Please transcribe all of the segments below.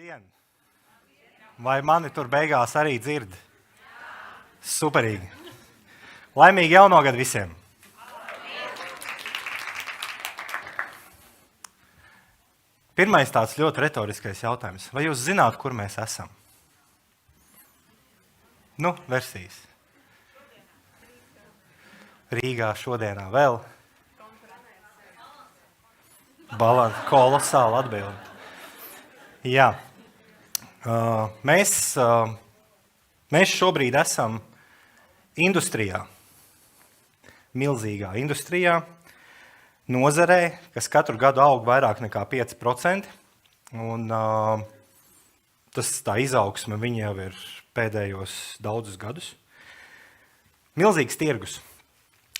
Labdien! Vai mani tur beigās arī dzird? Superīgi! Laimīgi jauno gadu visiem! Pirmais tāds ļoti retoriskais jautājums. Vai jūs zināt, kur mēs esam? Versijas. Rīgā šodienā vēl. Kolosāla atbilde. Jā. Mēs šobrīd esam industrijā. Milzīgā industrijā. Nozarē, kas katru gadu aug vairāk nekā 5%, un tā izaugsme viņa jau ir pēdējos daudzus gadus. Milzīgs tirgus.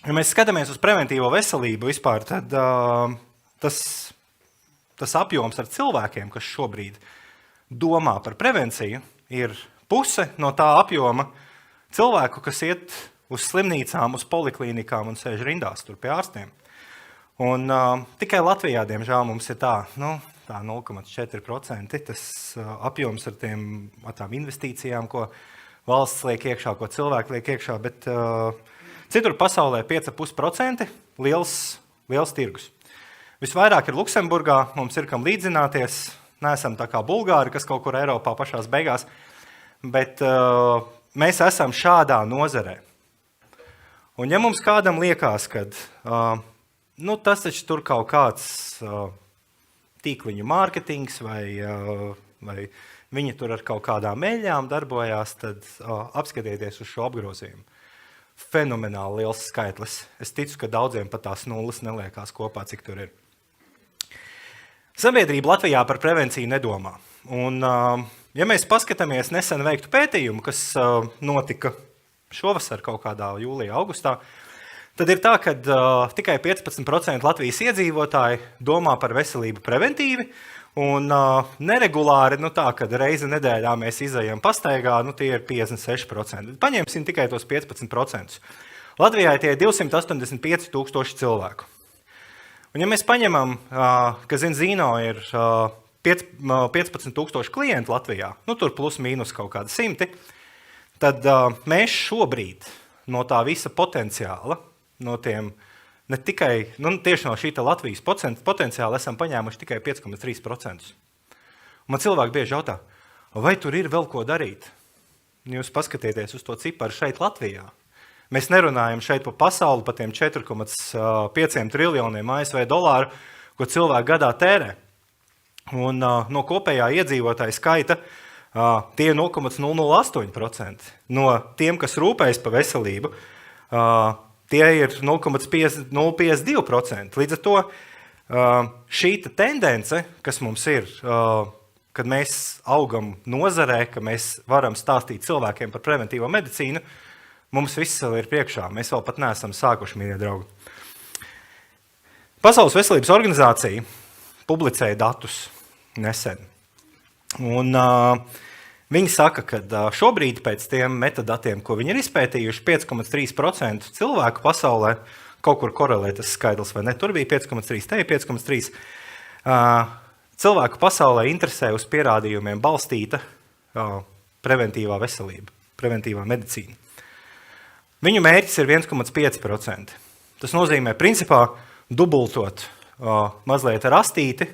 Ja mēs skatāmies uz preventīvo veselību vispār, tad tas apjoms ar cilvēkiem, kas šobrīd domā par prevenciju, ir puse no tā apjoma cilvēku, kas iet uz slimnīcām, uz poliklīnikām un sēž rindās tur pie ārstiem. Un tikai Latvijā, diemžēl, mums ir tā 0,4% tas apjoms ar tām investīcijām, ko valsts liek iekšā, ko cilvēki liek iekšā, bet citur pasaulē 5,5% liels tirgus. Visvairāk ir Luksemburgā, mums ir kam līdzināties, neesam tā kā Bulgāri, kas kaut kur Eiropā pašās beigās, bet mēs esam šādā nozarē. Un ja mums kādam liekas, kad tas taču tur kaut kāds tīkliņu mārketings vai viņi tur ar kaut kādām eļļām darbojās, tad apskatieties uz šo apgrozījumu. Fenomenāli liels skaitlis. Es ticu, ka daudziem pat tās nulles neliekās kopā, cik tur ir. Sabiedrība Latvijā par prevenciju nedomā. Un, ja mēs paskatāmies nesen veiktu pētījumu, kas notika šovasar kaut kādā jūlijā, augustā, tad ir tā, ka tikai 15% Latvijas iedzīvotāji domā par veselību preventīvi, un neregulāri, kad reizi nedēļā mēs izejam pastaigā, tie ir 56%. Paņemsim tikai tos 15%. Latvijā tie ir 285 000 cilvēku. Un ja mēs paņemam, ka Zinzino ir 15 000 klientu Latvijā, tur plus mīnus kaut kāda 100, tad mēs šobrīd no tā visa potenciāla, no tiem, ne tikai, tieši no šīta Latvijas potenciāla esam paņēmuši tikai 5,3%. Man cilvēki bieži jautā, vai tur ir vēl ko darīt? Jūs paskatieties uz to ciparu šeit Latvijā. Mēs nerunājam šeit pa pasauli, pa tiem 4,5 triljoniem ASV dolāru, ko cilvēki gadā tērē. Un no kopējā iedzīvotāja skaita tie 0,008%. No tiem, kas rūpējas pa veselību, tie ir 0,052%. Līdz ar to šī tendence, kas mums ir, kad mēs augam nozarē, ka mēs varam stāstīt cilvēkiem par preventīvo medicīnu, mums viss vēl ir priekšā. Mēs vēl pat neesam sākuši, mīļie draugi. Pasaules veselības organizācija publicēja datus nesen. Un viņi saka, ka šobrīd pēc tiem metadatiem, ko viņi ir izpētījuši, 5,3% cilvēku pasaulē, kaut kur korelē tas skaidrs vai ne, tur bija 5,3, te ir 5,3. Cilvēku pasaulē interesē uz pierādījumiem balstīta preventīvā veselība, preventīvā medicīna. Viņu mērķis ir 1,5%. Tas nozīmē, principā, dubultot mazliet ar astīti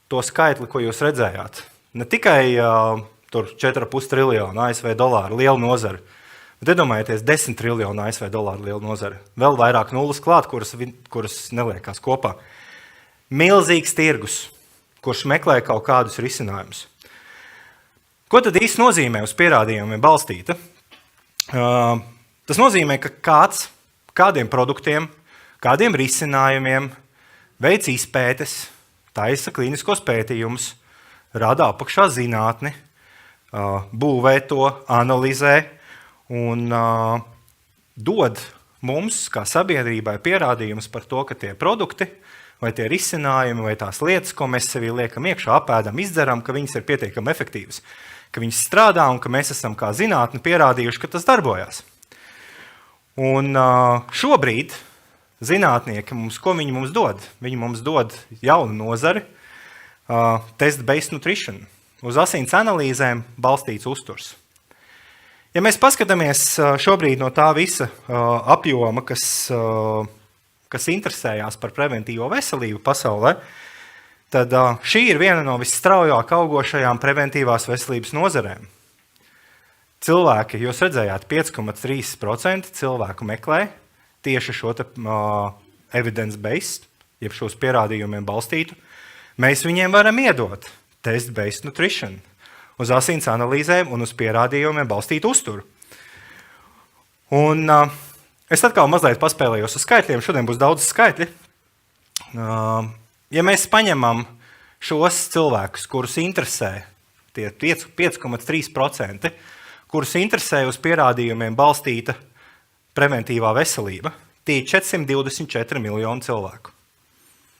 to skaitli, ko jūs redzējāt. Ne tikai tur 4,5 triljonu ASV dolāru liela nozara. Bet iedomājieties 10 triljonu ASV dolāru liela nozara. Vēl vairāk nulles klāt, kuras neliekās kopā. Milzīgs tirgus, kurš meklē kaut kādus risinājumus. Ko tad īsti nozīmē uz pierādījumiem balstīta? Tas nozīmē, ka kādiem produktiem, kādiem risinājumiem veic izpētes, taisa klīniskos pētījumus, rada apakšā zinātni, būvē to, analizē un dod mums, kā sabiedrībai, pierādījumus par to, ka tie produkti vai tie risinājumi vai tās lietas, ko mēs sevī liekam iekšā, apēdam, izdzeram, ka viņas ir pietiekami efektīvas, ka viņas strādā un ka mēs esam kā zinātni pierādījuši, ka tas darbojās. Un šobrīd zinātnieki ko viņi mums dod? Viņi mums dod jaunu nozari, test-based nutrition. uz asins analīzēm balstīts uzturs. Ja mēs paskatāmies šobrīd no tā visa apjoma, kas interesējās par preventīvo veselību pasaulē, tad šī ir viena no visstraujāk augošajām preventīvās veselības nozarēm. Cilvēki, jūs redzējāt, 5,3% cilvēku meklē tieši šo evidence-based, jeb šos pierādījumiem balstītu. Mēs viņiem varam iedot test-based nutrition, uz asins analīzēm un uz pierādījumiem balstītu uzturu. Un es atkal mazliet paspēlējos uz skaitļiem, šodien būs daudz skaitļi. Ja mēs paņemam šos cilvēkus, kurus interesē tie 5,3%, kurus interesē uz pierādījumiem balstīta preventīvā veselība, tie ir 424 miljoni cilvēku.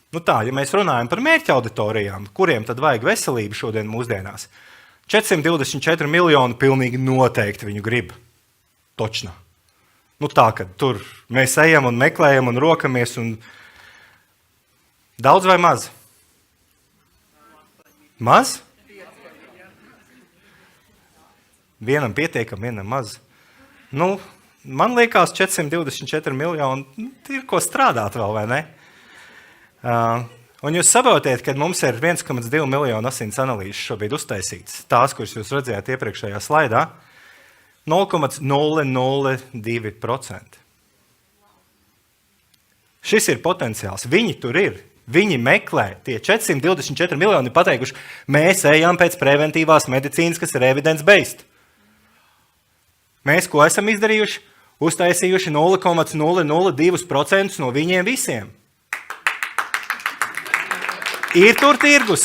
Nu tā, ja mēs runājam par mērķa auditorijām, kuriem tad vajag veselību šodien mūsdienās, 424 miljoni pilnīgi noteikti viņu grib. Točna. Nu tā, kad tur mēs ejam un meklējam un rokamies un daudz vai maz? Maz? Vienam pietiekam, vienam maz. Nu, man liekas 424 miljoni, ir ko strādāt vēl, vai ne? Un jūs saprotiet, ka mums ir 1,2 miljonu asins analīzes šobrīd uztaisītas. Tās, kuras jūs redzējāt iepriekšējā slaidā, 0,002%. Šis ir potenciāls. Viņi tur ir. Viņi meklē, tie 424 miljoni pateikuši, mēs ejam pēc preventīvās medicīnas, kas ir evidence-based. Mēs ko esam izdarījuši? Uztaisījuši 0,002% no viņiem visiem. Ir tur tirgus,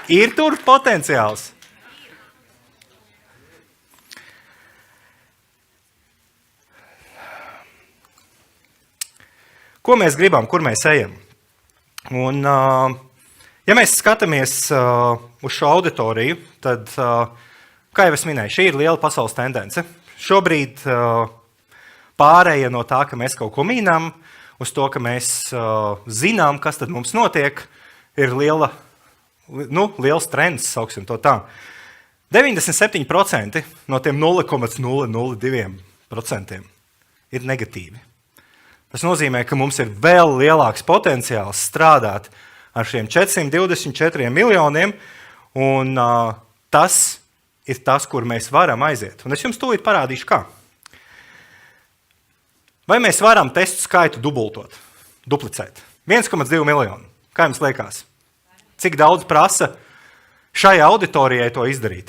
ir tur potenciāls. Ko mēs gribam, kur mēs ejam? Un, ja mēs skatāmies uz šo auditoriju, tad, kā jau es minēju, šī ir liela pasaules tendence. Šobrīd pārēja no tā, ka mēs kaut ko mīnām, uz to, ka mēs zinām, kas tad mums notiek, ir liels trends, sauksim to tā. 97% no tiem 0,002% ir negatīvi. Tas nozīmē, ka mums ir vēl lielāks potenciāls strādāt ar šiem 424 miljoniem, un tas ir tas, kur mēs varam aiziet. Un es jums tūlīt parādīšu, kā. Vai mēs varam testu skaitu duplicēt? 1,2 miljonu. Kā jums liekas? Cik daudz prasa šai auditorijai to izdarīt?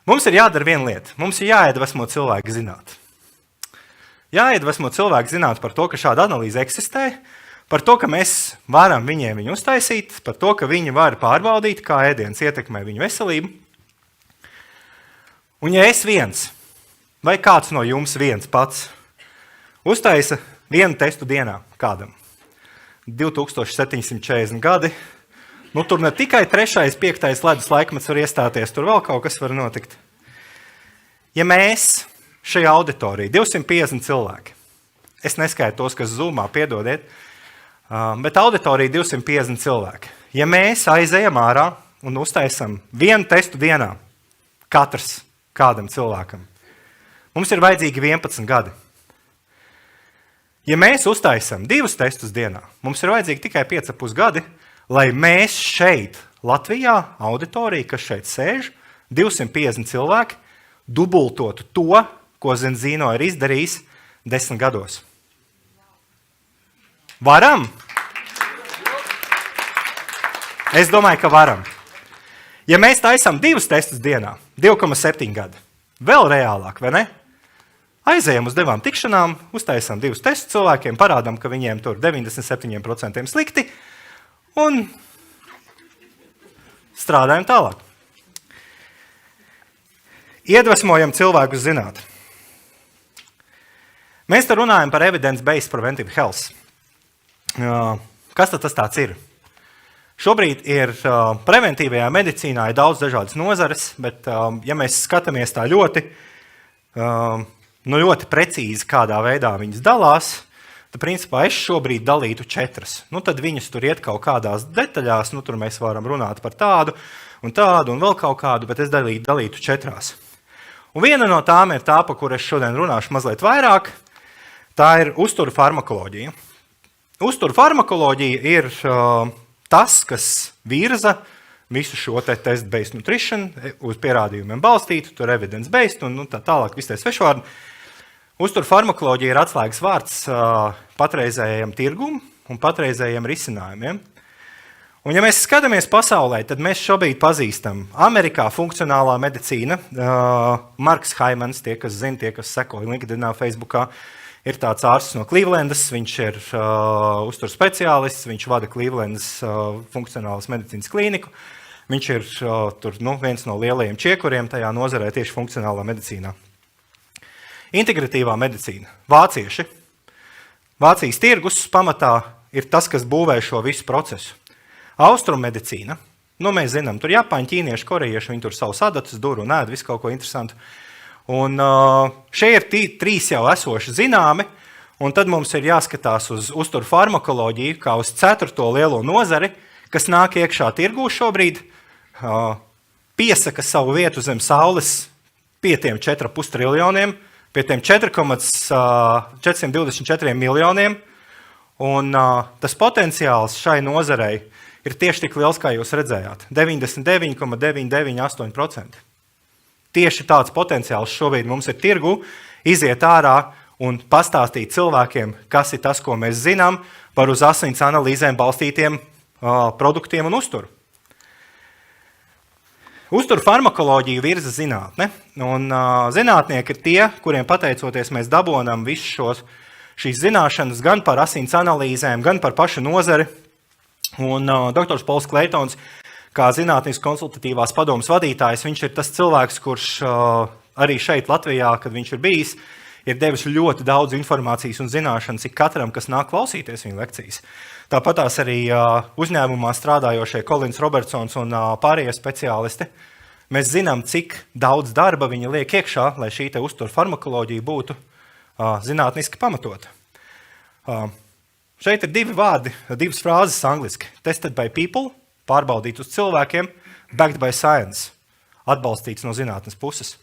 Mums ir jādara viena lieta. Mums ir jāiedvesmo cilvēki zināt. Jāiedvesmo cilvēki zināt par to, ka šāda analīze eksistē, par to, ka mēs varam viņu uztaisīt, par to, ka viņi var pārbaudīt, kā ēdiens ietekmē viņu veselību. Un ja es viens, vai kāds no jums viens pats, uztaisa vienu testu dienā kādam, 2740 gadi, nu tur ne tikai 3., 5. ledus laikmets var iestāties, tur vēl kaut kas var notikt. Ja mēs šajā auditorija, 250 cilvēki, es neskaitu tos, kas Zoomā, piedodiet, bet auditorija 250 cilvēki. Ja mēs aizejam ārā un uztaisam vienu testu dienā, katrs kādam cilvēkam, mums ir vajadzīgi 11 gadi. Ja mēs uztaisam 2 testus dienā, mums ir vajadzīgi tikai 5,5 gadi, lai mēs šeit, Latvijā, auditorija, kas šeit sēž, 250 cilvēki, dubultotu to, ko Zenzino ir izdarījis 10 gados. Varam? Es domāju, ka varam. Ja mēs taisam 2 testus dienā, 2,7 gadi, vēl reālāk, vai ne? Aizējam uz 2 tikšanām, uztaisam 2 testus cilvēkiem, parādām, ka viņiem tur 97% slikti, un strādājam tālāk. Iedvesmojam cilvēkus zināt. Mēs te runājam par evidence-based preventive health. Kas tad tas tāds ir? Šobrīd ir preventīvajā medicīnā ir daudz dažādas nozares, bet ja mēs skatāmies tā ļoti precīzi, kādā veidā viņas dalās, tad principā es šobrīd dalītu 4. Tad viņas tur iet kaut kādās detaļās, tur mēs varam runāt par tādu un vēl kaut kādu, bet es dalītu 4. Un viena no tām ir tā, par kur es šodien runāšu mazliet vairāk, tā ir uzturu farmakoloģija. Uzturu farmakoloģija ir tas, kas virza visu šo test-based nutrition uz pierādījumiem balstītu, tur evidence-based un tā tālāk viss tie svešvārdi. Uzturu farmakoloģija ir atslēgas vārds patreizējiem tirgum un patreizējiem risinājumiem. Un ja mēs skatāmies pasaulē, tad mēs šobrīd pazīstam Amerikā funkcionālā medicīna, Marks Haimans, tie, kas zina, tie, kas seko LinkedInā, Facebookā, ir tāds ārsts no Clevelandas, viņš ir uzturu speciālists, viņš vada Clevelandas funkcionālas medicīnas klīniku. Viņš ir tur, viens no lielajiem čiekuriem tajā nozarē tieši funkcionālā medicīnā. Integratīvā medicīna. Vācieši. Vācijas tirgus pamatā ir tas, kas būvē šo visu procesu. Austrummedicīna. Mēs zinām, tur Japāņi, ķīnieši, korejieši, viņi tur savus adatus, dur un ēd, visu kaut ko interesantu. Un šie ir 3 jau esoši zināmi, un tad mums ir jāskatās uz uzturu farmakoloģiju, kā uz 4. lielo nozari, kas nāk iekšā tirgū šobrīd, piesaka savu vietu zem saules pie tiem 4,5 triljoniem, pie tiem 4,424 miljoniem, un tas potenciāls šai nozarei ir tieši tik liels, kā jūs redzējāt, 99,998%. Tieši tāds potenciāls šobrīd mums ir tirgu, iziet ārā un pastāstīt cilvēkiem, kas ir tas, ko mēs zinām par uz asins analīzēm balstītiem produktiem un uzturu. Uzturu farmakoloģiju virza zinātne, un zinātnieki ir tie, kuriem pateicoties mēs dabonam visu šīs zināšanas gan par asins analīzēm, gan par pašu nozari. Un doktors Pols Kleitons, kā zinātniskas konsultatīvās padomas vadītājs, viņš ir tas cilvēks, kurš arī šeit Latvijā, kad viņš ir bijis, ir devis ļoti daudz informācijas un zināšanas ik katram, kas nāk klausīties viņa lekcijas. Tāpatās arī uzņēmumā strādājošie Kolins Robertsons un pārējie speciālisti. Mēs zinām, cik daudz darba viņi liek iekšā, lai šī te uzturu farmakoloģija būtu zinātniski pamatota. Šeit ir 2 vārdi, 2 frāzes angliski. Tested by people, pārbaudīt uz cilvēkiem, backed by science, atbalstīts no zinātnes puses.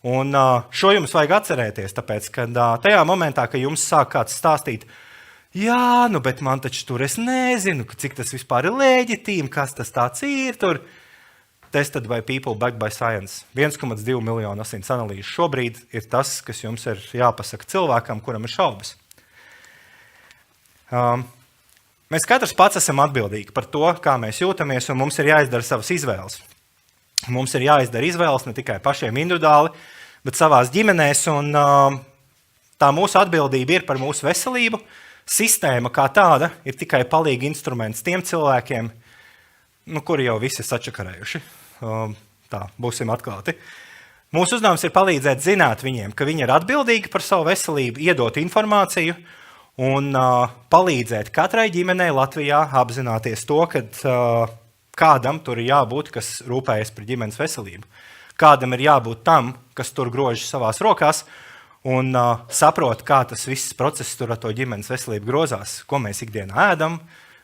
Un šo jums vajag atcerēties, tāpēc, ka tajā momentā, ka jums sāk kāds stāstīt, jā, bet man taču tur es nezinu, cik tas vispār ir leģitīmi, kas tas tāds ir tur. Tested by people, backed by science. 1,2 miljonu asins analīžu šobrīd ir tas, kas jums ir jāpasaka cilvēkam, kuram ir šaubas. Mēs katrs pats esam atbildīgi par to, kā mēs jūtamies, un mums ir jāizdara savas izvēles. Mums ir jāizdara izvēles ne tikai pašiem individuāli, bet savās ģimenēs, un tā mūsu atbildība ir par mūsu veselību. Sistēma kā tāda ir tikai palīgi instruments tiem cilvēkiem, kuri jau visi ir sačakarējuši. Tā, būsim atklāti. Mūsu uzdevums ir palīdzēt zināt viņiem, ka viņi ir atbildīgi par savu veselību, iedot informāciju un palīdzēt katrai ģimenei Latvijā apzināties to, ka kādam tur ir jābūt, kas rūpējas par ģimenes veselību. Kādam ir jābūt tam, kas tur grožas savās rokās un saprot, kā tas viss process tur ar to ģimenes veselību grozās, ko mēs ikdienā ēdam,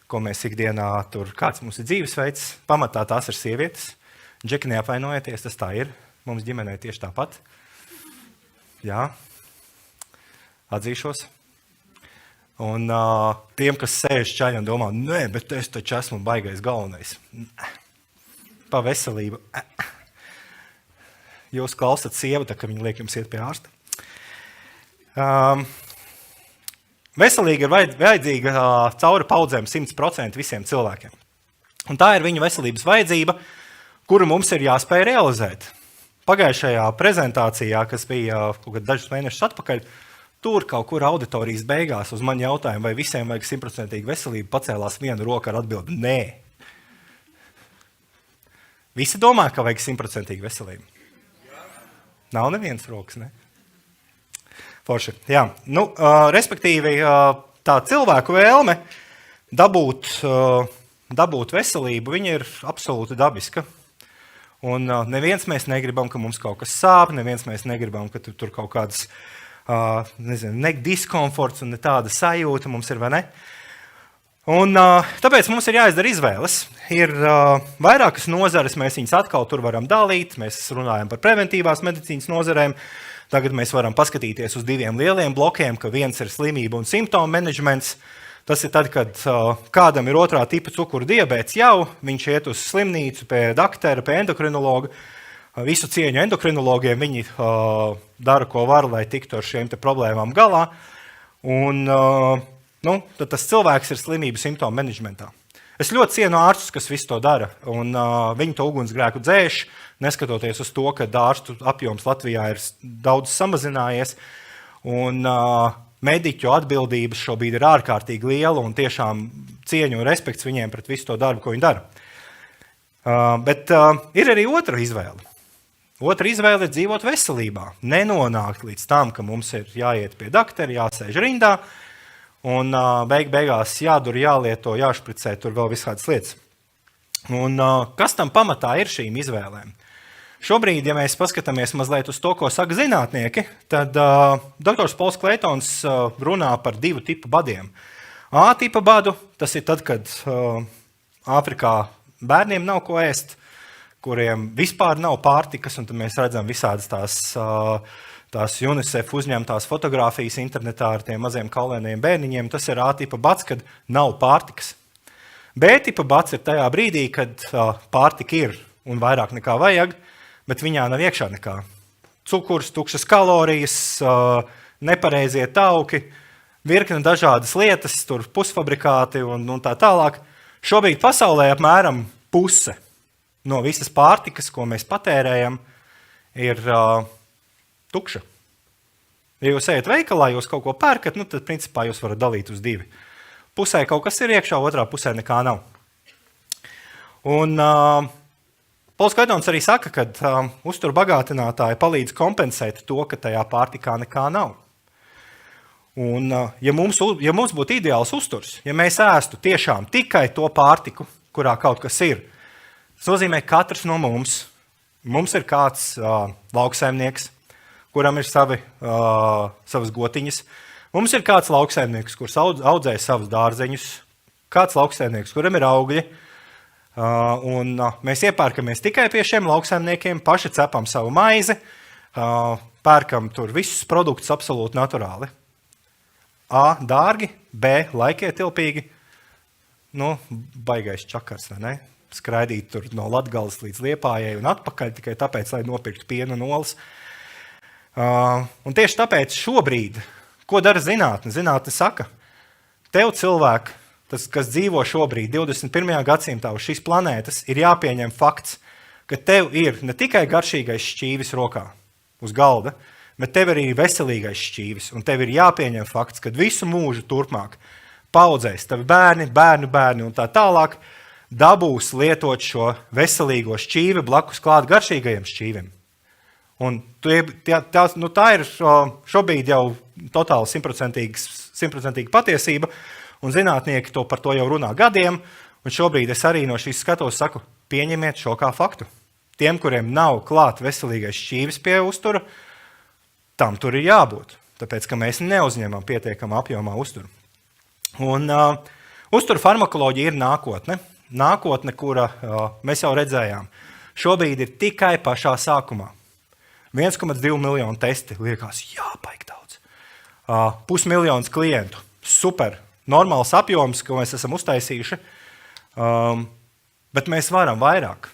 ko mēs ikdienā tur, kāds mums ir dzīvesveids. Pamatā tās ir sievietes. Džeki, neapvainojieties, tas tā ir. Mums ģimenē tieši tāpat. Jā, atzīšos. Un tiem, kas sēž čaļi un domā, nē, bet es taču esmu baigais galvenais. Pa veselību. Jūs klausat sievu, tā ka viņi liek jums iet pie ārsta. Veselīga ir vajadzīga cauri paudzēm 100% visiem cilvēkiem. Un tā ir viņu veselības vajadzība, kuru mums ir jāspēj realizēt. Pagājušajā prezentācijā, kas bija dažus mēnešus atpakaļ, tur kaut kur auditorijas beigās uz mani jautājumu, vai visiem vajag 100% veselību, pacēlās viena roka ar atbildi nē. Visi domā, ka vajag 100% veselību. Nav nevienas rokas, ne? Forši, jā. Respektīvi, tā cilvēku vēlme dabūt veselību, viņa ir absolūti dabiska. Un neviens mēs negribam, ka mums kaut kas sāp, neviens mēs negribam, ka tur kaut kādas ne diskomforts un ne tāda sajūta mums ir, vai ne? Un tāpēc mums ir jāizdara izvēles. Ir vairākas nozares, mēs viņas atkal tur varam dalīt, mēs runājam par preventīvās medicīnas nozarēm. Tagad mēs varam paskatīties uz diviem lieliem blokiem, ka viens ir slimība un simptomu menedžments. Tas ir tad, kad kādam ir otrā tipa cukura diabēts jau, viņš iet uz slimnīcu pie daktera, pie endokrinologa. Visu cieņu endokrinologiem, viņi dara, ko var, lai tiktu ar šiem te problēmām galā. Un tad tas cilvēks ir slimību simptomu menedžmentā. Es ļoti cienu ārstus, kas visu to dara, un viņi to ugunsgrēku dzēš, neskatoties uz to, ka ārstu apjoms Latvijā ir daudz samazinājies, un mediķu atbildības šobrīd ir ārkārtīgi liela, un tiešām cieņu un respekts viņiem pret visu to darbu, ko viņi dara. Bet ir arī otra izvēle. Otra izvēle ir dzīvot veselībā, nenonākt līdz tam, ka mums ir jāiet pie daktera, jāsēž rindā, un beigās jādur, jālieto, jāšpricē, tur vēl visādas lietas. Un kas tam pamatā ir šīm izvēlēm? Šobrīd, ja mēs paskatāmies mazliet uz to, ko saka zinātnieki, tad doktors Pols Kleitons runā par divu tipu badiem. A tipa badu, tas ir tad, kad Āfrikā bērniem nav ko ēst, kuriem vispār nav pārtikas, un tad mēs redzam visādas tās UNICEF uzņemtās fotogrāfijas internetā ar tiem maziem kaulēniem bērniņiem. Tas ir A tipa bads, kad nav pārtikas. B tipa bads ir tajā brīdī, kad pārtika ir un vairāk nekā vajag, bet viņā nav iekšā nekā. Cukurs, tukšas kalorijas, nepareizie tauki, virkne dažādas lietas, tur pusfabrikāti un tā tālāk. Šobrīd pasaulē apmēram puse no visas pārtikas, ko mēs patērējam, ir tukša. Ja jūs ejat veikalā, jūs kaut ko pērkat, tad principā jūs varat dalīt uz divi. Pusē kaut kas ir iekšā, otrā pusē nekā nav. Un Pols Kleitons arī saka, ka uzturbagātinātāji palīdz kompensēt to, ka tajā pārtikā nekā nav. Un ja mums būtu ideāls uzturs, ja mēs ēstu tiešām tikai to pārtiku, kurā kaut kas ir, tas nozīmē, ka katrs no mums ir kāds lauksaimnieks, kuram ir savas gotiņas. Mums ir kāds lauksaimnieks, kurš audzē savus dārzeņus, kāds lauksaimnieks, kuram ir augļi. Un mēs iepērkamies tikai pie šiem lauksaimniekiem, paši cepam savu maizi, pērkam tur visus produktus absolūti naturāli. A, dārgi, B, laikietilpīgi, baigais čakars, vai ne? Skraidīt tur no Latgales līdz Liepājai un atpakaļ tikai tāpēc, lai nopirktu piena nolas. Un tieši tāpēc šobrīd, ko dara zinātne? Zinātne saka, tev cilvēku, tas, kas dzīvo šobrīd 21. gadsimtā uz šīs planētas, ir jāpieņem fakts, ka tev ir ne tikai garšīgais šķīvis rokā uz galda, bet tev arī ir veselīgais šķīvis, un tev ir jāpieņem fakts, ka visu mūžu turpmāk paudzēs tavi bērni un tā tālāk, dabūs lietot šo veselīgo šķīvi blakus klāt garšīgajiem šķīvim. Un tā ir šobrīd jau totāli 100% patiesība, un zinātnieki par to jau runā gadiem, un šobrīd es arī no šīs skatos saku, pieņemiet šo kā faktu. Tiem, kuriem nav klāt veselīgais šķīvis pie uztura, tam tur ir jābūt, tāpēc, ka mēs neuzņemam pietiekamā apjomā uzturu. Un uztura farmakoloģija ir nākotne. Nākotne, kura mēs jau redzējām, šobrīd ir tikai pašā sākumā. 1,2 miljonu testi liekas, baigi daudz. 500 000 klientu, super, normāls apjoms, ko mēs esam uztaisījuši, bet mēs varam vairāk.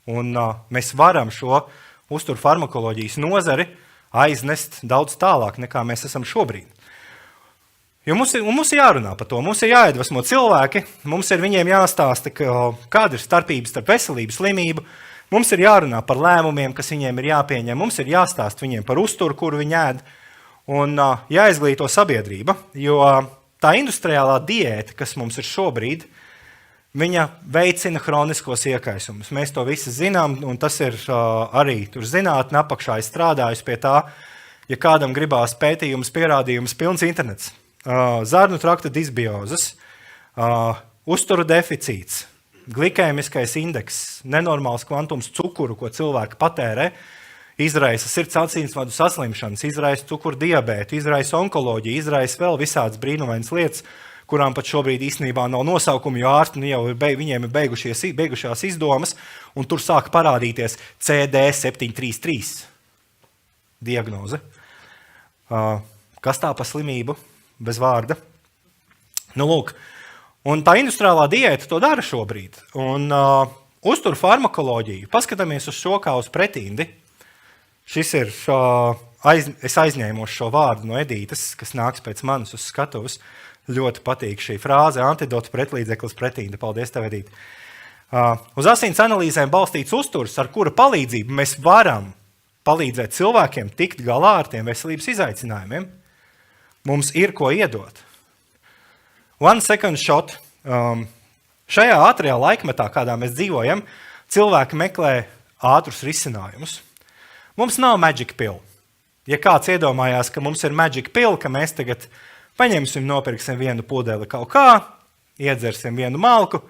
Un mēs varam šo uzturu farmakoloģijas nozari aiznest daudz tālāk, nekā mēs esam šobrīd. Jo mums ir jārunā par to, mums ir jāiedvesmo cilvēki, mums ir viņiem jāstāsta, kāda ir starpības starp veselību, slimību, mums ir jārunā par lēmumiem, kas viņiem ir jāpieņem, mums ir jāstāst viņiem par uzturu, kuru viņi ēd, un jāizglīto sabiedrība, jo tā industriālā diēta, kas mums ir šobrīd, viņa veicina hroniskos iekaisumus. Mēs to visi zinām, un tas ir arī tur zinātne apakšā strādājusi pie tā, ja kādam gribās pētījums, pierādījums, pilns internets. Zarnu trakta disbiozes, uztura deficīts, glikēmiskais indeks, nenormāls kvantums cukuru, ko cilvēki patērē, izraisa sirds asinsvadu saslimšanas, izraisa cukuru diabētu, izraisa onkoloģiju, izraisa vēl visādas brīnumainas lietas, kurām pat šobrīd īstenībā nav nosaukumi, jo ārsti jau viņiem ir beigušās izdomas, un tur sāk parādīties CD733 diagnoze. Kas tā pa slimību bez vārda? Nu, lūk, un tā industriālā diēta to dara šobrīd. Un uztur farmakoloģiju, paskatāmies uz šo kā uz pretindi. Šis ir, es aizņēmos šo vārdu no Edītes, kas nāks pēc manas uz skatuves. Ļoti patīk šī frāze, antidots pretlīdzeklis pretīnda. Paldies tev, Edīte. Uz asins analīzēm balstīts uzturs, ar kura palīdzību mēs varam palīdzēt cilvēkiem tikt galā ar tiem veselības izaicinājumiem. Mums ir ko iedot. One second shot. Šajā ātrajā laikmetā, kādā mēs dzīvojam, cilvēki meklē ātrus risinājumus. Mums nav magic pill. Ja kāds iedomājās, ka mums ir magic pill, ka mēs tagad paņemsim, nopirksim vienu pudeli kaut kā, iedzersim vienu malku,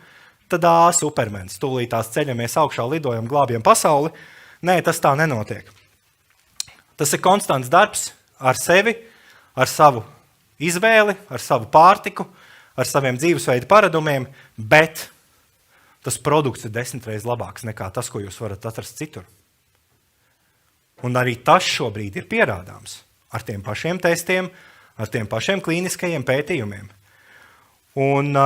tad supermens, tūlītās ceļamies augšā, lidojam, glābjam pasauli. Nē, tas tā nenotiek. Tas ir konstants darbs ar sevi, ar savu izvēli, ar savu pārtiku, ar saviem dzīvesveidu paradumiem, bet tas produkts ir 10 reizes labāks nekā tas, ko jūs varat atrast citur. Un arī tas šobrīd ir pierādāms ar tiem pašiem testiem, ar tiem pašiem klīniskajiem pētījumiem. Un,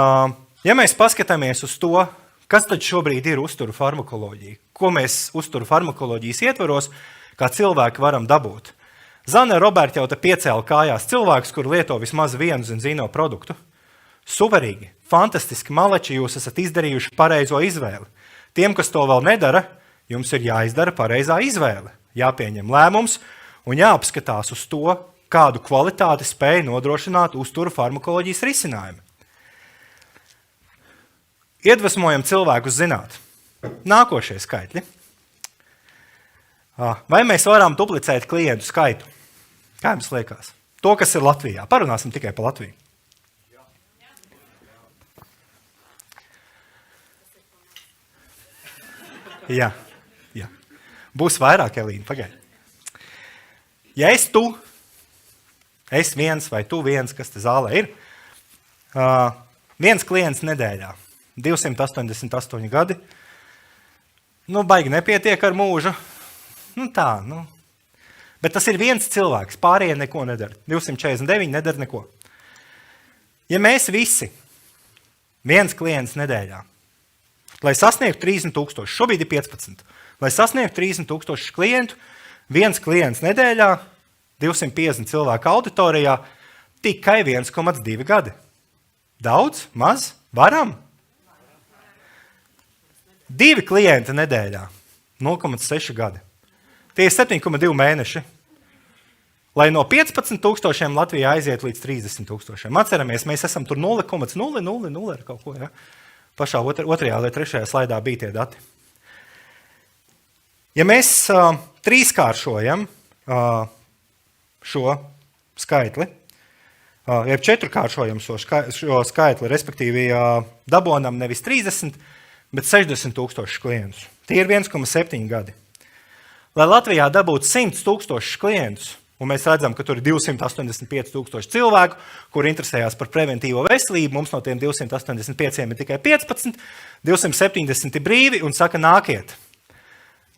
ja mēs paskatāmies uz to, kas tad šobrīd ir uzturu farmakoloģija, ko mēs uzturu farmakoloģijas ietvaros, kā cilvēki varam dabūt. Zana Roberta jau te piecēla kājās cilvēkus, kur lieto vismaz vienu zinzino produktu. Superīgi, fantastiski, maleči, jūs esat izdarījuši pareizo izvēli. Tiem, kas to vēl nedara, jums ir jāizdara pareizā izvēle, jāpieņem lēmums un jāapskatās uz to, kādu kvalitāti spēja nodrošināt uzturu farmakoloģijas risinājumi. Iedvesmojam cilvēkus zināt. Nākošie skaitļi. Vai mēs varam duplicēt klientu skaitu? Kā jums liekas? To, kas ir Latvijā. Parunāsim tikai par Latviju. Jā. Būs vairāk, Elīna, pagaidi. Ja es viens vai tu viens, kas te zālē ir, viens klients nedēļā, 288 gadi, baigi nepietiek ar mūžu, bet tas ir viens cilvēks, pārējie neko nedara, 249 nedara neko. Ja mēs visi, viens klients nedēļā, lai sasniegtu 30 000, šobrīd ir 15, lai sasniegtu 30 000 klientu, viens klients nedēļā, 250 cilvēku auditorijā, tikai 1,2 gadi. Daudz? Maz? Varam? 2 klienti nedēļā, 0,6 gadi. Tie ir 7,2 mēneši. Lai no 15 000 Latvijā aiziet līdz 30 000. Atceramies, mēs esam tur 0,000 ar kaut ko. Ja? Pašā otrajā vai trešajā slaidā bija tie dati. Ja mēs trīskāršojam šo skaitli, ja četrkāršojam šo skaitli, respektīvi dabonam nevis 30, bet 60 000 klientus. Tie ir 1,7 gadi. Lai Latvijā dabūtu 100 000 klientus, un mēs redzam, ka tur ir 285 000 cilvēku, kuri interesējās par preventīvo veselību, mums no tiem 285 ir tikai 15, 270 ir brīvi un saka nākiet.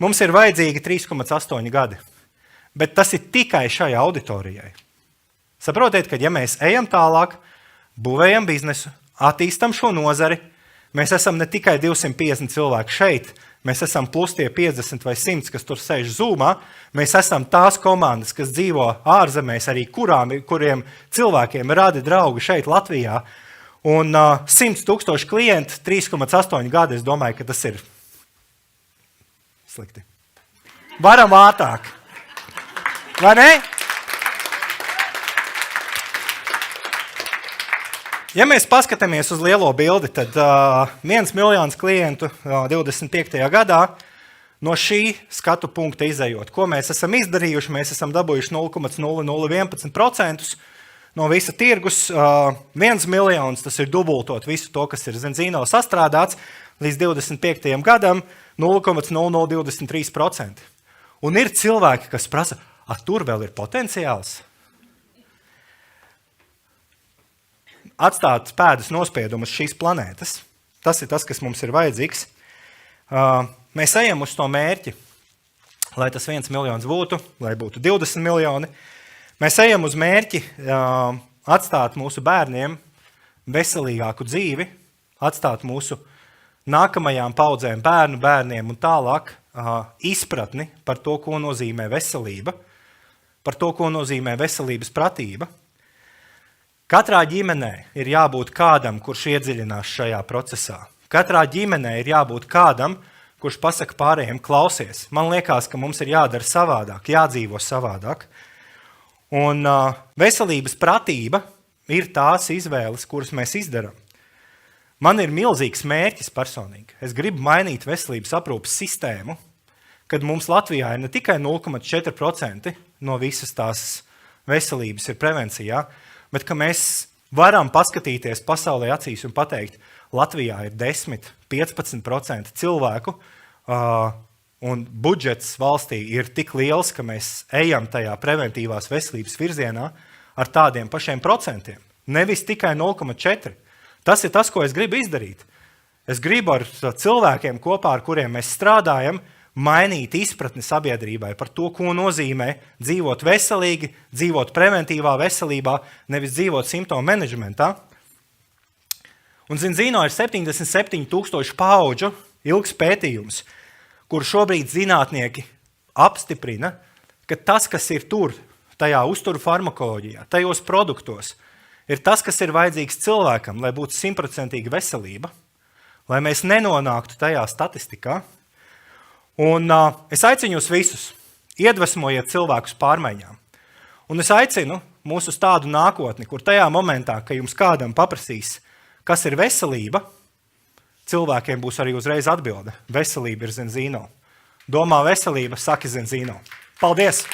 Mums ir vajadzīgi 3,8 gadi. Bet tas ir tikai šai auditorijai. Saprotiet, ka ja mēs ejam tālāk, būvējam biznesu, attīstam šo nozari, mēs esam ne tikai 250 cilvēki šeit, mēs esam plus tie 50 vai 100, kas tur sēž Zoomā, mēs esam tās komandas, kas dzīvo ārzemēs, arī kuriem cilvēkiem radi draugi šeit Latvijā, un 100 000 klienti, 3,8 gadi, es domāju, ka tas ir slikti. Varam ātrāk. Vai ne? Ja mēs paskatāmies uz lielo bildi, tad 1 miljons klientu 25. gadā no šī skatu punkta izējot. Ko mēs esam izdarījuši? Mēs esam dabūjuši 0,0011% no visa tirgus. 1 miljons, tas ir dubultot visu to, kas ir Zinzino sastrādāts, līdz 25. gadam 0,0023%. Un ir cilvēki, kas prasa, tur vēl ir potenciāls. Atstāt pēdas nospiedumus šīs planētas. Tas ir tas, kas mums ir vajadzīgs. Mēs ejam uz to mērķi, lai tas 1 miljons būtu, lai būtu 20 miljoni. Mēs ejam uz mērķi atstāt mūsu bērniem veselīgāku dzīvi, atstāt mūsu nākamajām paudzēm, bērnu bērniem un tālāk izpratni par to, ko nozīmē veselība, par to, ko nozīmē veselības pratība. Katrā ģimenē ir jābūt kādam, kurš iedziļinās šajā procesā. Katrā ģimenē ir jābūt kādam, kurš pasaka pārējiem, klausies. Man liekas, ka mums ir jādara savādāk, jādzīvo savādāk. Un veselības pratība ir tās izvēles, kuras mēs izdarām. Man ir milzīgs mērķis personīgi. Es gribu mainīt veselības aprūpes sistēmu, kad mums Latvijā ir ne tikai 0,4% no visas tās veselības ir prevencijā, bet ka mēs varam paskatīties pasaulē acīs un pateikt, Latvijā ir 10–15% cilvēku, un budžets valstī ir tik liels, ka mēs ejam tajā preventīvās veselības virzienā ar tādiem pašiem procentiem. Nevis tikai 0,4. Tas ir tas, ko es gribu izdarīt. Es gribu ar cilvēkiem kopā, ar kuriem mēs strādājam, mainīt izpratni sabiedrībai par to, ko nozīmē dzīvot veselīgi, dzīvot preventīvā veselībā, nevis dzīvot simptomu menedžmentā. Un Zinzino ir 77,000 paudžu ilgs pētījums, kur šobrīd zinātnieki apstiprina, ka tas, kas ir tur, tajā uzturu farmakoloģijā, tajos produktos, ir tas, kas ir vajadzīgs cilvēkam, lai būtu 100% veselība, lai mēs nenonāktu tajā statistikā. Un es aicinu jūs visus, iedvesmojiet cilvēkus pārmaiņām. Un es aicinu mūs uz tādu nākotni, kur tajā momentā, ka jums kādam paprasīs, kas ir veselība, cilvēkiem būs arī uzreiz atbilde. Veselība ir Zinzino. Domā veselība, saki Zinzino. Paldies!